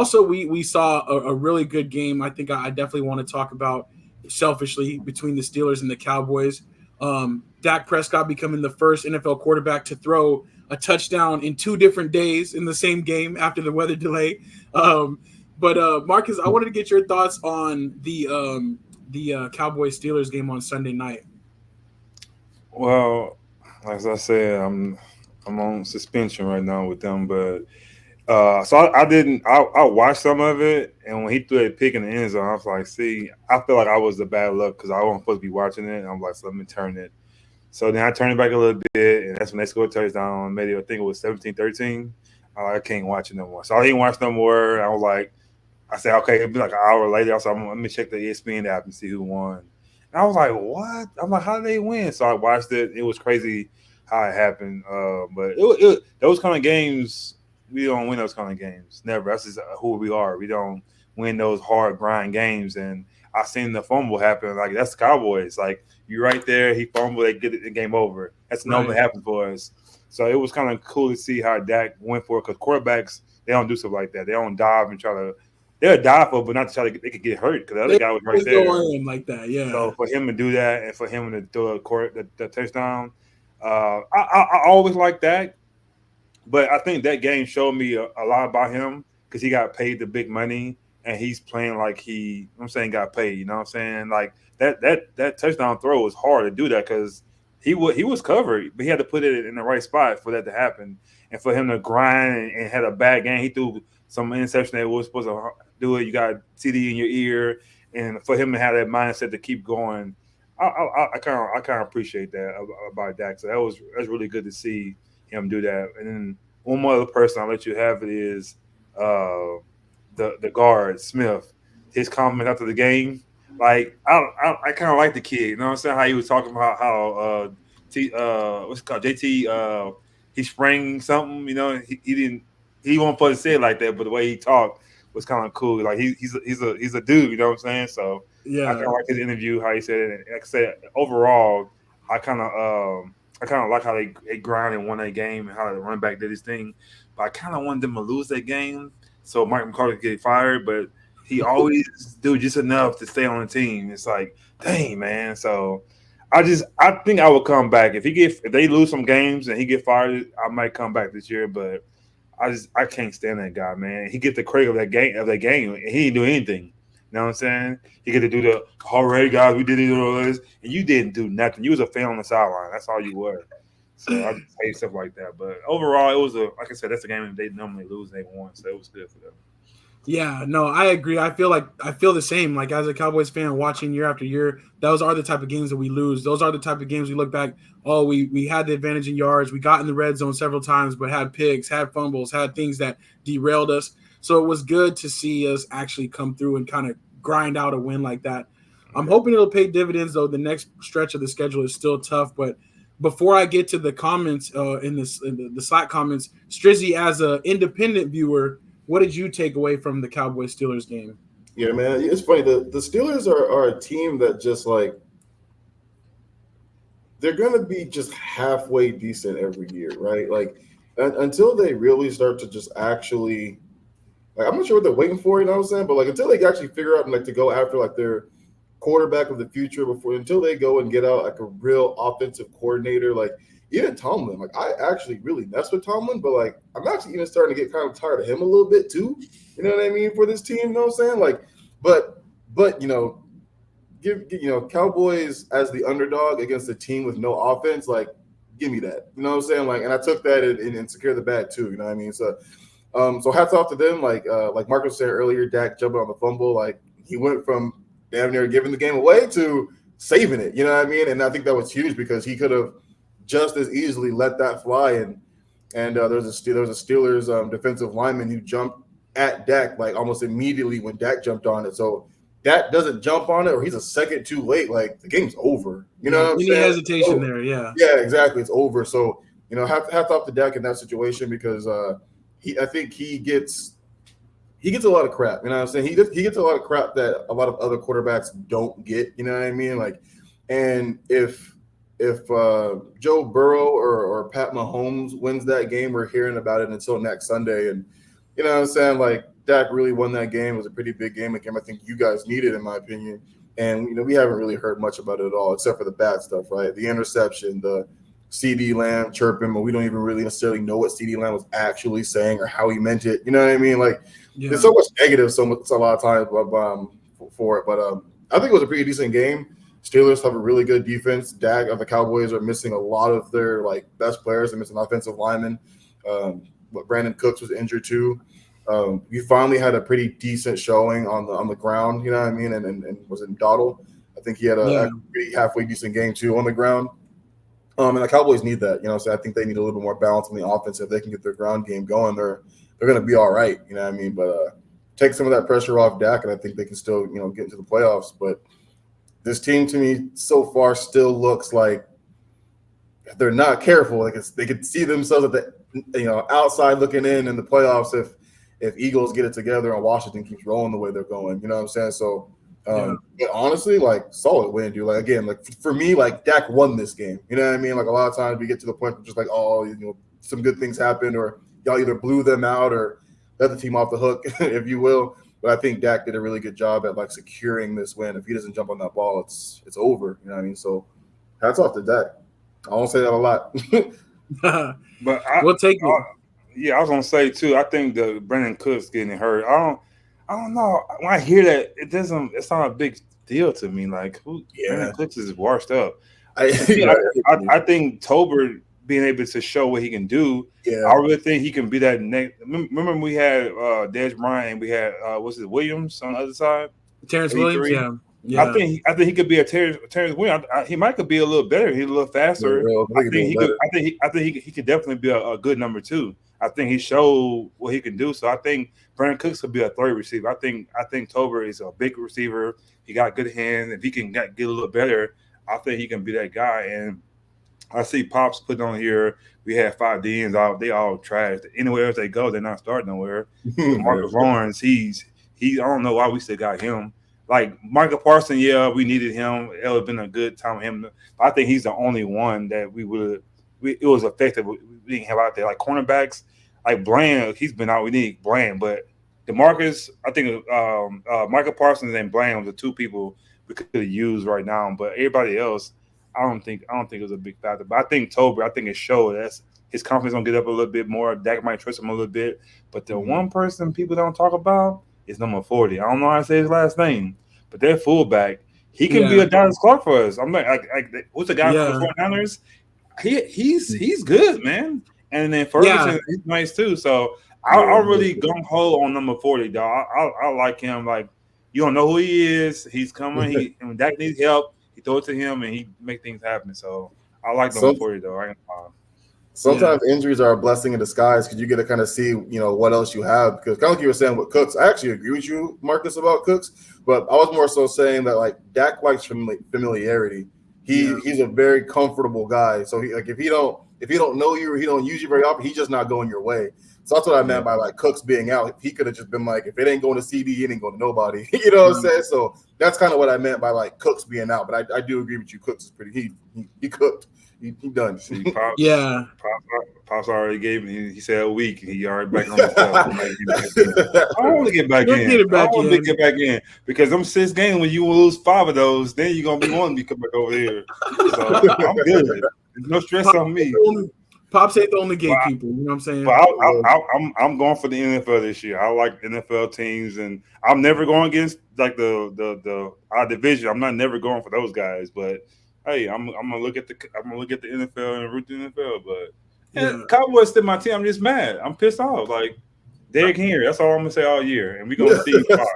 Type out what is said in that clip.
Also, we saw a really good game. I think I definitely want to talk about selfishly between the Steelers and the Cowboys. Dak Prescott becoming the first NFL quarterback to throw a touchdown in 2 different days in the same game after the weather delay. But Marcus, I wanted to get your thoughts on the Cowboys Steelers game on Sunday night. Well, as I said, I'm on suspension right now with them, but so I didn't. I watched some of it, and when he threw a pick in the end zone, I was like, "See, I feel like I was the bad luck because I wasn't supposed to be watching it." And I'm like, "So let me turn it." So then I turned it back a little bit, and that's when they scored a touchdown. Maybe I think it was 17-13. I can't watch it no more. So I didn't watch no more. I was like, I said, okay, it'll be like an hour later. I said, let me check the ESPN app and see who won. And I was like, what? I'm like, how did they win? So I watched it. It was crazy how it happened. But those kind of games, we don't win those kind of games. Never. That's just who we are. We don't win those hard grind games. And I seen the fumble happen. Like, that's the Cowboys. Like, you're right there. He fumbled. They get it. The game over. That's normally Right. happens for us. So it was kind of cool to see how Dak went for it because quarterbacks, they don't do stuff like that. They don't dive and try to they'll die for, but not to try to get, they could get hurt because the other They guy was right always go there. in like that. Yeah. So for him to do that and for him to throw the touchdown, I always like that. But I think that game showed me a lot about him because he got paid the big money and he's playing like I'm saying got paid. You know what I'm saying? Like that touchdown throw was hard to do that because he was covered, but he had to put it in the right spot for that to happen. And for him to grind and had a bad game, he threw some interception that was supposed to do it. You got CD in your ear, and for him to have that mindset to keep going, I kind of appreciate that about Dak. So that's really good to see him do that. And then one more other person I'll let you have it is uh, the guard Smith. His comment after the game, like I kind of like the kid. You know what I'm saying? How he was talking about how what's it called JT he sprang something. You know he didn't he won't supposed to say it like that, but the way he talked was kind of cool. Like he's a dude. You know what I'm saying? So I kind Yeah. of like his interview how he said it. And like I said, overall, I kind of I kind of like how they grind and won that game and how the run back did his thing. But I kind of wanted them to lose that game so Mike McCarthy could get fired. But he always do just enough to stay on the team. It's like, dang man. So I think I will come back if they lose some games and he get fired. I might come back this year, but I can't stand that guy, man. He get the credit of that game, and he didn't do anything. You know what I'm saying? He get to do the all right, guys, we did it all this, and you didn't do nothing. You was a fan on the sideline. That's all you were. So I just hate stuff like that. But overall, it was like I said, that's a game they normally lose, and they won, so it was good for them. Yeah, no, I agree. I feel the same. Like as a Cowboys fan, watching year after year, those are the type of games that we lose. Those are the type of games we look back. Oh, we had the advantage in yards. We got in the red zone several times, but had picks, had fumbles, had things that derailed us. So it was good to see us actually come through and kind of grind out a win like that. I'm Yeah. hoping it'll pay dividends, though. The next stretch of the schedule is still tough, but before I get to the comments in the Slack comments, Strizzy, as an independent viewer, what did you take away from the Cowboys Steelers game? Yeah, man, it's funny. The Steelers are a team that just like they're gonna be just halfway decent every year, right? Like until they really start to just actually like I'm not sure what they're waiting for, you know what I'm saying? But like until they actually figure out and like to go after like their quarterback of the future before until they go and get out like a real offensive coordinator, like even Tomlin, like I actually really mess with Tomlin, but like I'm actually even starting to get kind of tired of him a little bit too. You know what I mean for this team, you know what I'm saying? Like, but you know Cowboys as the underdog against a team with no offense, like give me that. You know what I'm saying? Like, and I took that and secure the bag too. You know what I mean? So hats off to them. Like Marcus said earlier, Dak jumping on the fumble, like he went from damn near giving the game away to saving it. You know what I mean? And I think that was huge because he could have just as easily let that fly. And there was a Steelers defensive lineman who jumped at Dak like almost immediately when Dak jumped on it. So Dak doesn't jump on it or he's a second too late. Like the game's over. You know Yeah, what I'm any saying? hesitation Oh, there? Yeah, yeah, exactly. It's over. So hats off to Dak in that situation because I think he gets a lot of crap. You know what I'm saying? He gets a lot of crap that a lot of other quarterbacks don't get. You know what I mean? Like, and if Joe Burrow or Pat Mahomes wins that game, we're hearing about it until next Sunday. And you know what I'm saying? Like Dak really won that game. It was a pretty big game, a game I think you guys needed, in my opinion. And we haven't really heard much about it at all, except for the bad stuff, right? The interception, the CD Lamb chirping, but we don't even really necessarily know what CD Lamb was actually saying or how he meant it. You know what I mean? Like, there's so much negative, so a lot of times for it. But I think it was a pretty decent game. Steelers have a really good defense. Dak of the Cowboys are missing a lot of their best players. They're missing offensive linemen. But Brandon Cooks was injured too. We finally had a pretty decent showing on the ground. You know what I mean? And was it Dottle? I think he had a pretty halfway decent game too on the ground. And the Cowboys need that. So I think they need a little bit more balance on the offense. If they can get their ground game going, they're going to be all right. You know what I mean? But take some of that pressure off Dak, and I think they can still get into the playoffs. But this team, to me, so far still looks like they're not careful. Like they could see themselves at the outside looking in the playoffs if Eagles get it together and Washington keeps rolling the way they're going. You know what I'm saying? So, but honestly, solid win, dude. Again, for me, Dak won this game. You know what I mean? A lot of times we get to the point where just some good things happened, or y'all either blew them out or let the team off the hook, if you will. But I think Dak did a really good job at securing this win. If he doesn't jump on that ball, it's over. You know what I mean? So hats off to Dak. I won't say that a lot. But we'll take it. Yeah, I was gonna say too. I think the Brandon Cooks getting hurt. I don't know. When I hear that, it's not a big deal to me. Brandon Cooks is washed up. I think Tober being able to show what he can do. Yeah. I really think he can be that next. Remember we had Dez Bryant, we had Williams on the other side. Terrence Williams, yeah. I think he could be a Terrence Williams. He might could be a little better. He's a little faster. I think he could definitely be a good number 2. I think he showed what he can do. So I think Brandon Cooks could be a third receiver. I think Tober is a big receiver. He got good hands. If he can get a little better, I think he can be that guy. And I see Pops putting on here. We had 5 DNs out. They all trashed. Anywhere else they go, they're not starting nowhere. Marcus Lawrence, he. I don't know why we still got him. Michael Parsons, we needed him. It would have been a good time for him. But I think he's the only one that it was effective. We didn't have out there. Cornerbacks, Bland, he's been out. We need Bland. But DeMarcus, I think Michael Parsons and Bland were the 2 people we could have used right now. But everybody else, I don't think it was a big factor. But I think Tober, it showed that his confidence gonna get up a little bit more. Dak might trust him a little bit. But the one person people don't talk about is number 40. I don't know how to say his last name, but that fullback, he can be a Dallas Clark for us. I'm what's the guy for the 49ers? He's good, man. And then Ferguson, he's nice too. So I'm really gung ho on number 40, dog. I like him. You don't know who he is. He's coming. When Dak needs help, he throw it to him and he make things happen. So I like number 40, though. Sometimes injuries are a blessing in disguise because you get to kind of see, what else you have. Because kind of like you were saying with Cooks, I actually agree with you, Marcus, about Cooks. But I was more so saying that Dak likes familiarity. He's a very comfortable guy. So if he don't know you or he don't use you very often, he's just not going your way. So that's what I meant by Cooks being out. He could have just been if it ain't going to CD, it ain't going to nobody. You know what I'm saying? So that's kind of what I meant by Cooks being out. But I do agree with you. Cooks is pretty. He cooked. He done. See, Pops already gave me. He said a week. He already back on the stuff. I want to get back in. I want to get back in because them 6 games when you lose 5 of those, then you're gonna be wanting me come back over here. So I'm good. There's no stress on me. Pops ain't the only gatekeeper. You know what I'm saying? But I'm going for the NFL this year. I like NFL teams, and I'm never going against our division. I'm not never going for those guys, but. Hey, I'm gonna look at the NFL and root the NFL, but Cowboys still my team. I'm just mad. I'm pissed off. Derrick Henry. That's all I'm gonna say all year, and we're gonna see him fire.